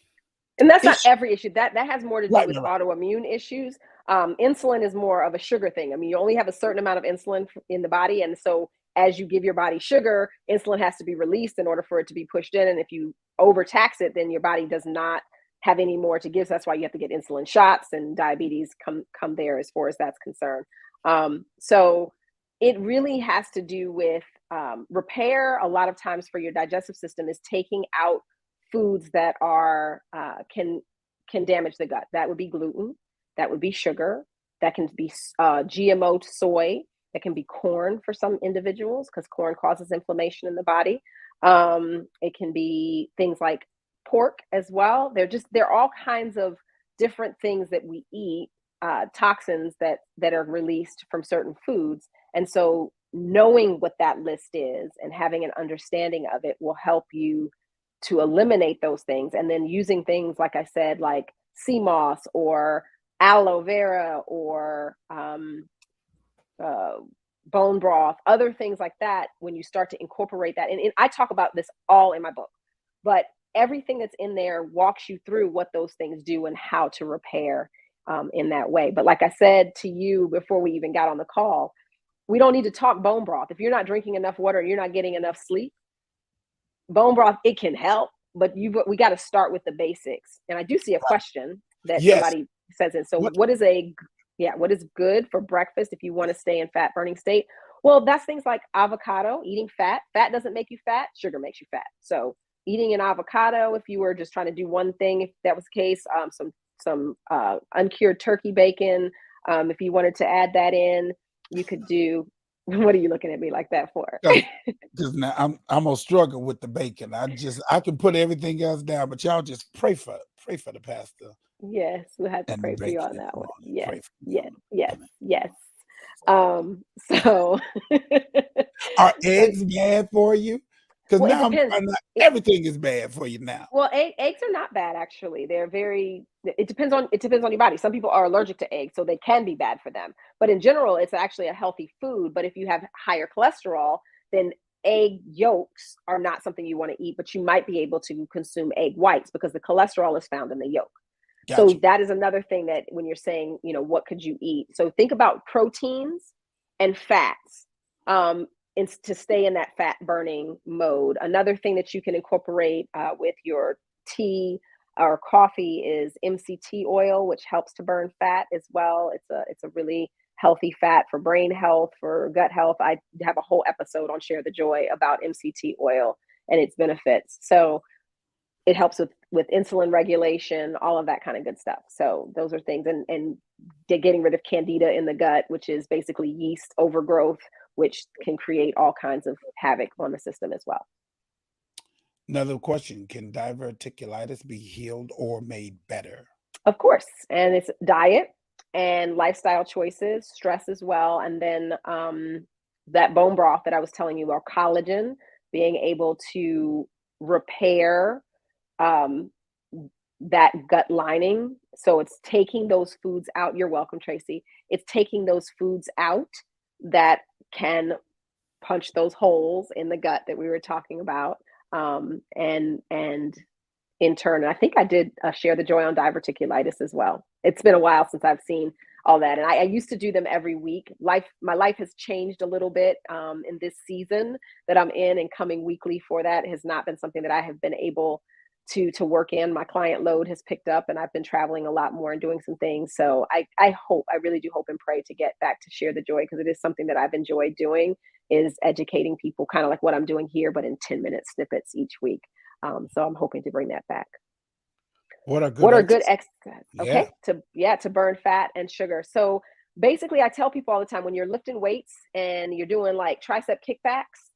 And that's not issues. every issue. That has more to do Right, with right, right. autoimmune issues. Insulin is more of a sugar thing. I mean, you only have a certain amount of insulin in the body, and so as you give your body sugar, insulin has to be released in order for it to be pushed in. And if you overtax it, then your body does not have any more to give. So that's why you have to get insulin shots, and diabetes come there as far as that's concerned. So it really has to do with repair. A lot of times for your digestive system is taking out foods that are can damage the gut. That would be gluten, that would be sugar, that can be GMO soy, that can be corn for some individuals because corn causes inflammation in the body. It can be things like pork as well. They're all kinds of different things that we eat, toxins that are released from certain foods, and so knowing what that list is and having an understanding of it will help you to eliminate those things, and then using things like I said, like sea moss or aloe vera or uh, bone broth, other things like that. When you start to incorporate that, and I talk about this all in my book, but everything that's in there walks you through what those things do and how to repair in that way. But like I said to you before we even got on the call, we don't need to talk bone broth. If you're not drinking enough water, you're not getting enough sleep, bone broth, it can help, but we got to start with the basics. And I do see a question that Yes. somebody says it. So What? what is what is good for breakfast if you want to stay in fat burning state? Well, that's things like avocado, eating fat. Fat doesn't make you fat, sugar makes you fat. So eating an avocado, if you were just trying to do one thing, if that was the case, some uncured turkey bacon. If you wanted to add that in, you could do. What are you looking at me like that for? Because now I'm gonna struggle with the bacon. I can put everything else down, but y'all just pray for the pastor Yes, we'll have to and the pray for you bacon on in that the one. morning. Yes, Pray for me yes, on yes, that. yes. So, So, are so eggs bad for you? Because well, it now I'm depends. finding out It, everything is bad for you now. well, eggs are not bad actually. They're very. It depends on your body. Some people are allergic to eggs, so they can be bad for them. But in general, it's actually a healthy food. But if you have higher cholesterol, then egg yolks are not something you want to eat. But you might be able to consume egg whites because the cholesterol is found in the yolk. Got So you. that is another thing that when you're saying, what could you eat? So think about proteins and fats, and to stay in that fat burning mode. Another thing that you can incorporate with your tea or coffee is MCT oil, which helps to burn fat as well. It's a really healthy fat for brain health, for gut health. I have a whole episode on Share the Joy about MCT oil and its benefits. So it helps with insulin regulation, all of that kind of good stuff. So those are things, and getting rid of candida in the gut, which is basically yeast overgrowth, which can create all kinds of havoc on the system as well. Another question: can diverticulitis be healed or made better? Of course, and it's diet and lifestyle choices, stress as well, and then that bone broth that I was telling you, or collagen, being able to repair um, that gut lining. So it's taking those foods out. You're welcome, Tracy. It's taking those foods out that can punch those holes in the gut that we were talking about. And in turn, and I think I did share the joy on diverticulitis as well. It's been a while since I've seen all that, and I used to do them every week. My life has changed a little bit in this season that I'm in, and coming weekly for that has not been something that I have been able to work in. My client load has picked up, and I've been traveling a lot more and doing some things. So I really do hope and pray to get back to share the joy, because it is something that I've enjoyed doing, is educating people, kind of like what I'm doing here, but in 10-minute snippets each week. So I'm hoping to bring that back. What a What good are good exercise. exercises? Yeah. Okay, to burn fat and sugar. So basically, I tell people all the time, when you're lifting weights and you're doing like tricep kickbacks,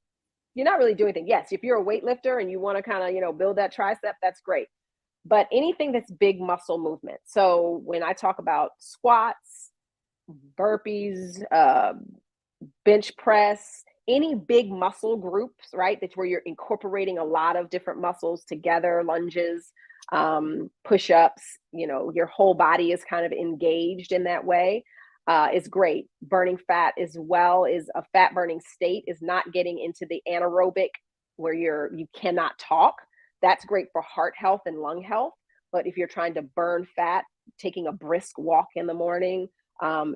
you're not really doing anything. Yes, if you're a weightlifter and you want to kind of build that tricep, that's great. But anything that's big muscle movement. So when I talk about squats, burpees, bench press, any big muscle groups, right? That's where you're incorporating a lot of different muscles together, lunges, push-ups, your whole body is kind of engaged in that way. Is great. Burning fat as well is a fat burning state, is not getting into the anaerobic where you cannot talk. That's great for heart health and lung health. But if you're trying to burn fat, taking a brisk walk in the morning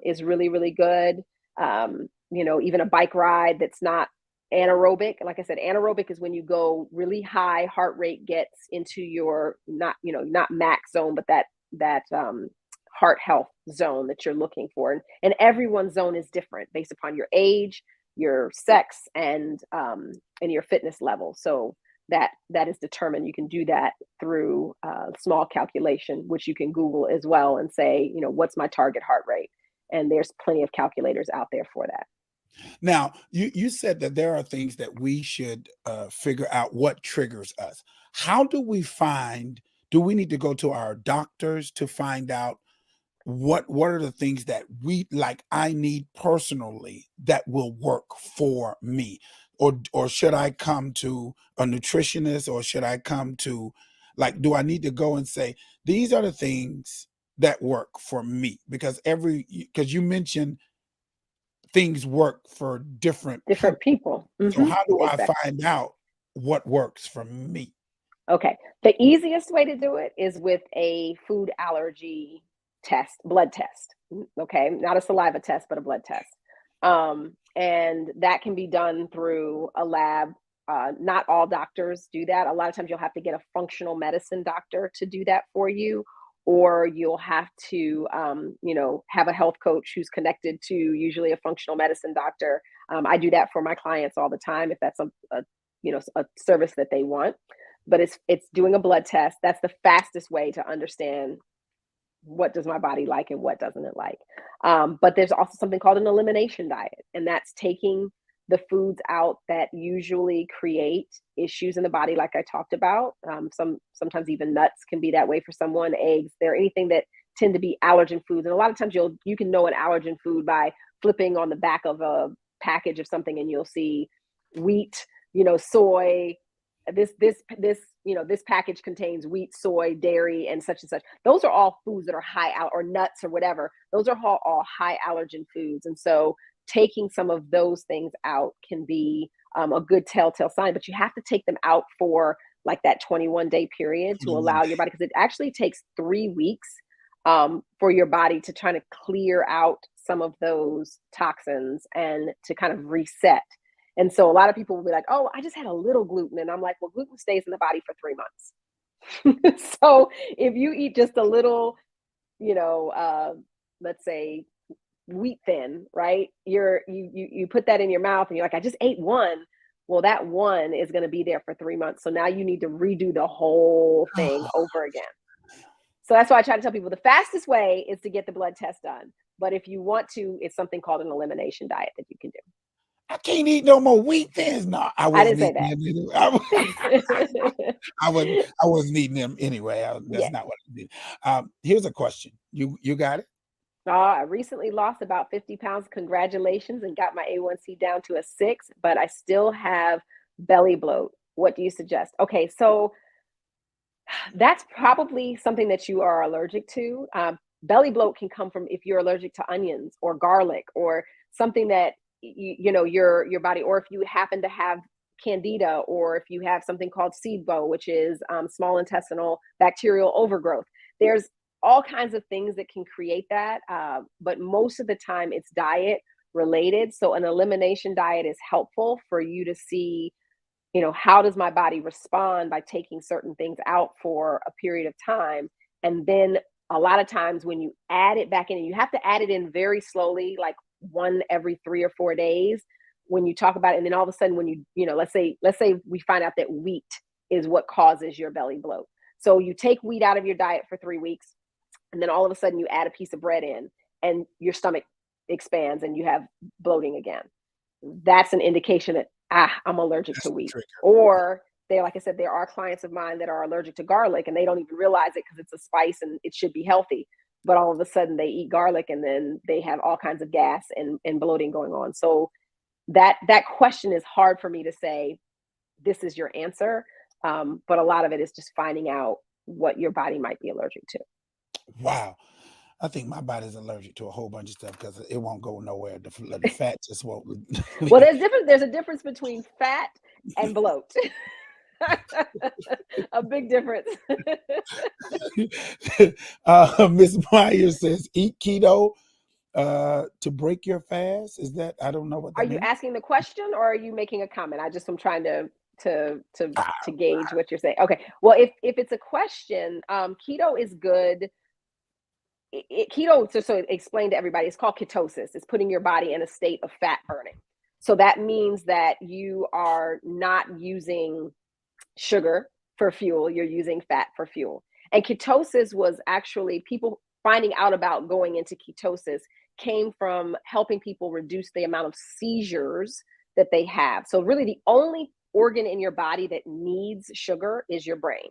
is really, really good. Even a bike ride that's not anaerobic. Like I said, anaerobic is when you go really high, heart rate gets into your not max zone, but that heart health zone that you're looking for. And everyone's zone is different based upon your age, your sex, and your fitness level. So that is determined. You can do that through small calculation, which you can Google as well and say, what's my target heart rate? And there's plenty of calculators out there for that. Now, you said that there are things that we should figure out what triggers us. How do we find? Do we need to go to our doctors to find out what are the things that I need personally that will work for me? Or should I come to a nutritionist, or should I come to, do I need to go and say, these are the things that work for me? Because you mentioned things work for different Different people. people. So how do I Exactly. find out what works for me? Okay. The easiest way to do it is with a food allergy blood test. Okay. Not a saliva test, but a blood test. And that can be done through a lab. Not all doctors do that. A lot of times you'll have to get a functional medicine doctor to do that for you, or you'll have to, have a health coach who's connected to usually a functional medicine doctor. I do that for my clients all the time if that's a service that they want. But it's doing a blood test. That's the fastest way to understand what does my body like and what doesn't it like. But there's also something called an elimination diet, and that's taking the foods out that usually create issues in the body, like I talked about. Sometimes even nuts can be that way for someone, eggs, they're anything that tend to be allergen foods. And a lot of times you can know an allergen food by flipping on the back of a package of something, and you'll see wheat, soy, this package contains wheat, soy, dairy, and such. Those are all foods that are high or nuts or whatever. Those are all high allergen foods. And so taking some of those things out can be a good telltale sign, but you have to take them out for like that 21-day period to 21 allow your body, because it actually takes 3 weeks for your body to try to clear out some of those toxins and to kind of reset. And so a lot of people will be like, oh, I just had a little gluten. And I'm like, well, gluten stays in the body for 3 months. So if you eat just a little, let's say wheat thin, right? You put that in your mouth and you're like, I just ate one. Well, that one is going to be there for 3 months. So now you need to redo the whole thing over again. So that's why I try to tell people the fastest way is to get the blood test done. But if you want to, it's something called an elimination diet that you can do. I can't eat no more wheat thins. No, I I wasn't didn't say eating them anyway. that. I wasn't eating them anyway. That's Yeah. not what I did. Here's a question. You got it? I recently lost about 50 pounds. Congratulations, and got my A1C down to a 6, but I still have belly bloat. What do you suggest? Okay, so that's probably something that you are allergic to. Belly bloat can come from if you're allergic to onions or garlic or something that your body, or if you happen to have candida, or if you have something called SIBO, which is small intestinal bacterial overgrowth. There's all kinds of things that can create that, but most of the time it's diet related. So an elimination diet is helpful for you to see, how does my body respond by taking certain things out for a period of time. And then a lot of times when you add it back in, and you have to add it in very slowly, like one every 3 or 4 days, when you talk about it. And then all of a sudden, when let's say we find out that wheat is what causes your belly bloat. So you take wheat out of your diet for 3 weeks, and then all of a sudden you add a piece of bread in, and your stomach expands and you have bloating again. That's an indication that I'm allergic to wheat. Or like I said, there are clients of mine that are allergic to garlic, and they don't even realize it because it's a spice and it should be healthy. But all of a sudden they eat garlic, and then they have all kinds of gas and bloating going on. So that question is hard for me to say, this is your answer. But a lot of it is just finding out what your body might be allergic to. Wow. I think my body's allergic to a whole bunch of stuff because it won't go nowhere. The fat just won't. Well, there's a difference between fat and bloat. A big difference. Miss Myers says, eat keto to break your fast. Is that, I don't know what that Are means. you asking the question, or are you making a comment? I'm trying to gauge what you're saying. Okay. Well, if it's a question, keto is good. Keto, so explain to everybody, it's called ketosis. It's putting your body in a state of fat burning. So that means that you are not using sugar for fuel, you're using fat for fuel. And ketosis was actually, people finding out about going into ketosis came from helping people reduce the amount of seizures that they have. So really the only organ in your body that needs sugar is your brain.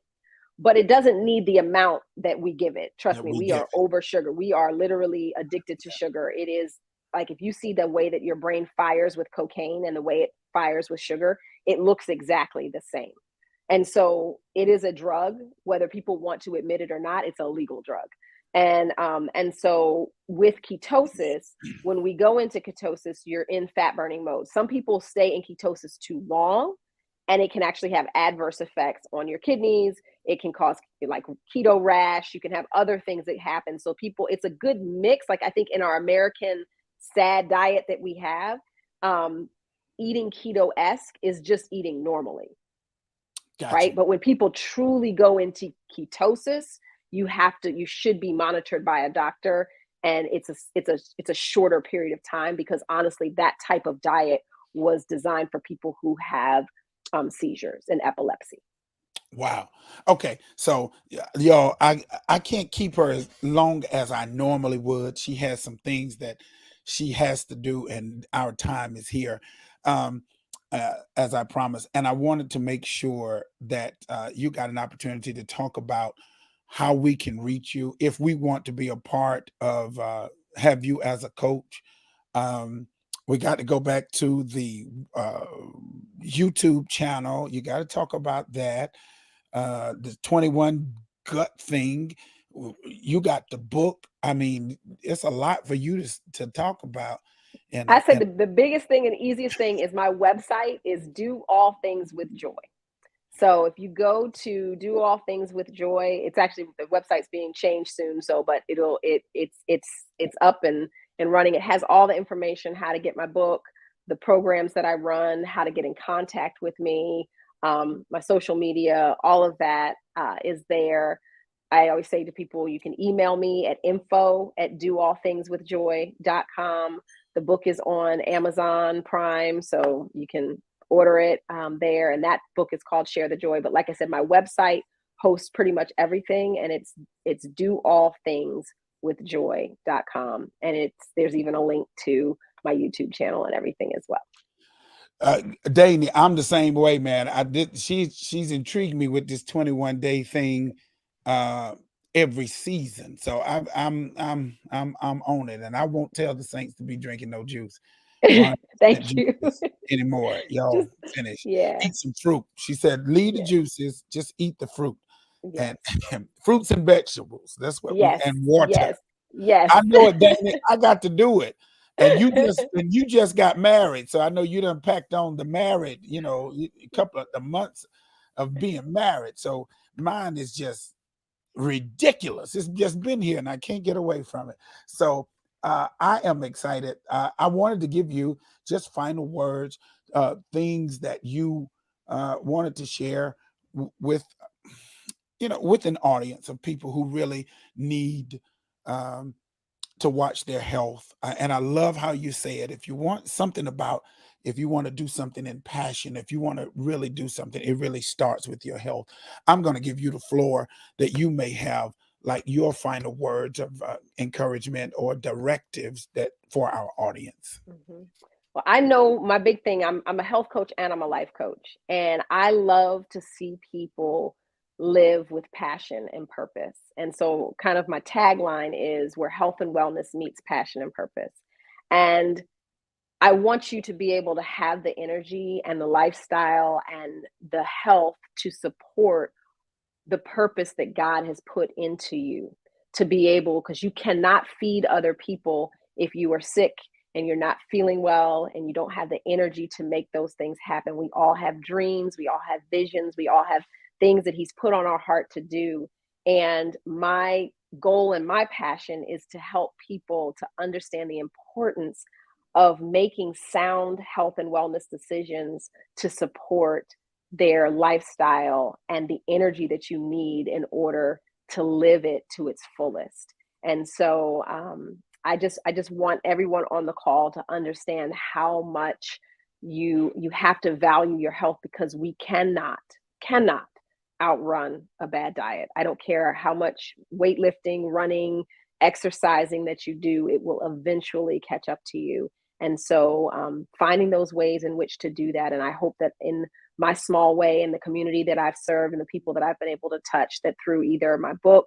But it doesn't need the amount that we give it. Trust me, we are over sugar. We are literally addicted to sugar. It is like, if you see the way that your brain fires with cocaine and the way it fires with sugar, it looks exactly the same. And so it is a drug, whether people want to admit it or not. It's a legal drug. And so with ketosis, when we go into ketosis, you're in fat burning mode. Some people stay in ketosis too long, and it can actually have adverse effects on your kidneys. It can cause like keto rash. You can have other things that happen. So people, it's a good mix. Like I think in our American SAD diet that we have, eating keto-esque is just eating normally. Gotcha. Right? But when people truly go into ketosis, you should be monitored by a doctor. And it's a shorter period of time, because honestly, that type of diet was designed for people who have seizures and epilepsy. Wow. Okay. So y'all, I can't keep her as long as I normally would. She has some things that she has to do, and our time is here, as I promised. And I wanted to make sure that you got an opportunity to talk about how we can reach you if we want to be a part of have you as a coach. We got to go back to the YouTube channel. You got to talk about that. The 21 gut thing. You got the book. I mean, it's a lot for you to talk about. And I said the biggest thing and easiest thing is my website is Do All Things with Joy. So if you go to Do All Things with Joy, it's actually, the website's being changed soon. So, but it's up and running. It has all the information, how to get my book, the programs that I run, how to get in contact with me, my social media, all of that is there. I always say to people, you can email me at info@doallthingswithjoy.com. The book is on Amazon Prime, so you can order it there. And that book is called Share the Joy. But like I said, my website hosts pretty much everything, and it's doallthingswithjoy.com. And there's even a link to my YouTube channel and everything as well. Danny, I'm the same way, man. She's intrigued me with this 21-day thing every season. So I'm on it, and I won't tell the Saints to be drinking no juice. Thank you. Anymore. Y'all finish. Yeah. Eat some fruit. She said, leave the juices, just eat the fruit. Yes. And fruits and vegetables. That's what and water. Yes. I know it, Danny. I got to do it. And you just got married, so I know you done packed on the married, a couple of the months of being married. So mine is just ridiculous. It's just been here and I can't get away from it. So I am excited. I wanted to give you just final words, things that you wanted to share with with an audience of people who really need um, to watch their health. And I love how you say it. If you want to do something in passion, if you want to really do something, it really starts with your health. I'm going to give you the floor that you may have like your final words of encouragement or directives that for our audience. Mhm. Well, I know my big thing, I'm a health coach and I'm a life coach. And I love to see people live with passion and purpose. And so kind of my tagline is where health and wellness meets passion and purpose. And I want you to be able to have the energy and the lifestyle and the health to support the purpose that God has put into you to be able, because you cannot feed other people if you are sick and you're not feeling well and you don't have the energy to make those things happen. We all have dreams, we all have visions, we all have things that He's put on our heart to do. And my goal and my passion is to help people to understand the importance of making sound health and wellness decisions to support their lifestyle and the energy that you need in order to live it to its fullest. And so I just want everyone on the call to understand how much you have to value your health, because we cannot outrun a bad diet. I don't care how much weightlifting, running, exercising that you do, it will eventually catch up to you. And so finding those ways in which to do that. And I hope that in my small way, in the community that I've served and the people that I've been able to touch, that through either my book,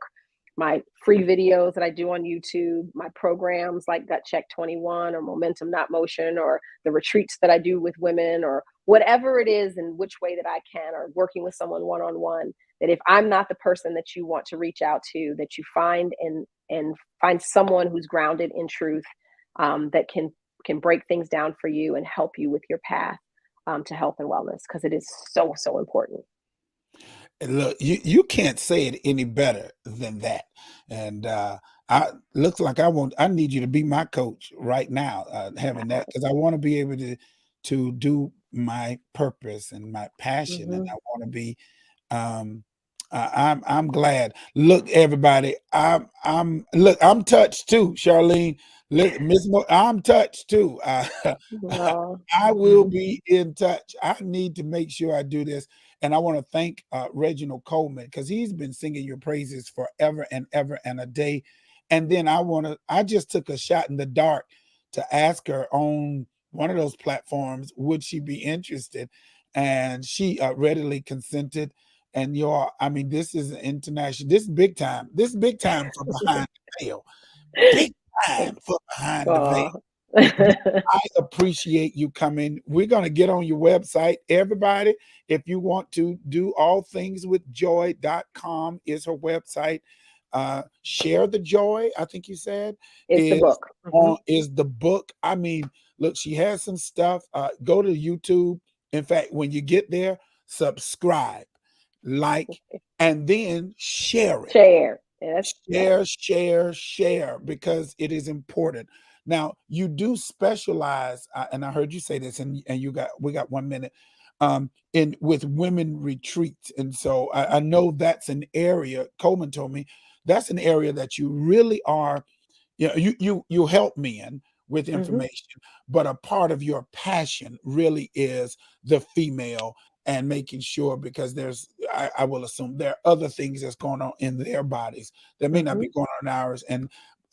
my free videos that I do on YouTube, my programs like Gut Check 21 or Momentum Not Motion, or the retreats that I do with women, or whatever it is in which way that I can, or working with someone one on one, that if I'm not the person that you want to reach out to, that you find and find someone who's grounded in truth, that can break things down for you and help you with your path to health and wellness, because it is so important. And look, you can't say it any better than that. And I looks like I need you to be my coach right now, having that, because I want to be able to do my purpose and my passion, and Hmm. I want to be um I'm glad. Look, everybody, I'm touched too, Charlene. Look, I'm touched too. Well, I will be in touch. I need to make sure I do this. And I want to thank Reginald Coleman, because he's been singing your praises forever and ever and a day. And then I just took a shot in the dark to ask her on one of those platforms, would she be interested? And she readily consented. And I mean, this is international, this big time for Behind the Veil, big time for Behind the Veil. oh. I appreciate you coming. We're going to get on your website. Everybody, if you want to do all things with joy.com is her website. Share the Joy, I think you said, It's the is book. Hmm. is the book. I mean, look, she has some stuff. Go to YouTube. In fact, when you get there, subscribe, like, and then share it. Share. Yes, yes. Share, because it is important. Now, you do specialize, and I heard you say this, and we got 1 minute, in with women retreats, and so I know that's an area. Coleman told me that's an area that you really are. You help men with Hmm. information, but a part of your passion really is the female, and making sure, because I will assume there are other things that's going on in their bodies that may not Hmm. be going on in ours,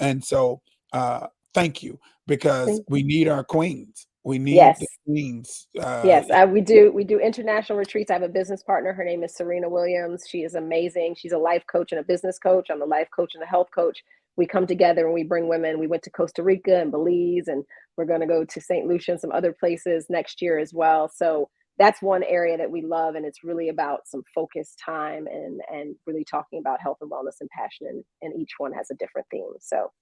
and so uh thank you, because Thank we you. need our queens. We need the Yes. queens. Yes, we do international retreats. I have a business partner. Her name is Serena Williams. She is amazing. She's a life coach and a business coach. I'm a life coach and a health coach. We come together and we bring women. We went to Costa Rica and Belize, and we're going to go to St. Lucia and some other places next year as well. So that's one area that we love, and it's really about some focused time and really talking about health and wellness and passion, and each one has a different theme. So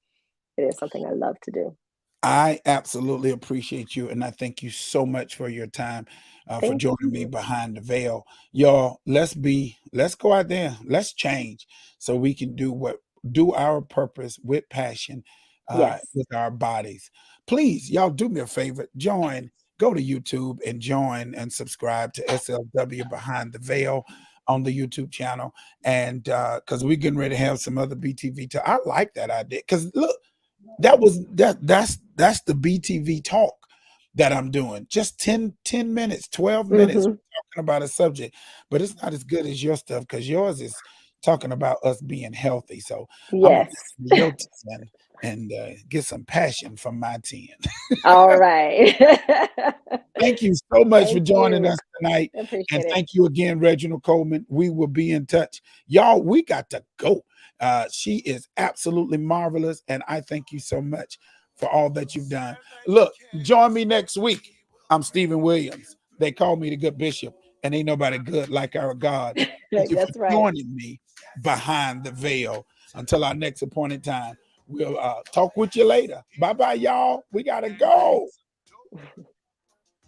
it is something I love to do. I absolutely appreciate you, and I thank you so much for your time, for Thank joining me you. behind the veil. Y'all, let's go out there, let's change so we can do our purpose with passion, Yes. with our bodies. Please, y'all, do me a favor, go to YouTube and join and subscribe to SLW Behind the Veil on the YouTube channel, and because we're getting ready to have some other BTV. I like that idea because look, that's the BTV talk that I'm doing. Just 10 minutes, 12 minutes Hmm. talking about a subject, but it's not as good as your stuff because yours is talking about us being healthy. So I'm gonna Yes. listen to your 10 and get some passion from my 10. All right. Thank you so much for Thank joining you. us tonight. I And appreciate it. thank you again, Reginald Coleman. We will be in touch. Y'all, we got to go. She is absolutely marvelous. And I thank you so much for all that you've done. Look, join me next week. I'm Stephen Williams. They call me the good bishop, and ain't nobody good like our God. Thank you for That's right. joining me behind the veil. Until our next appointed time, we'll talk with you later. Bye bye, y'all. We got to go.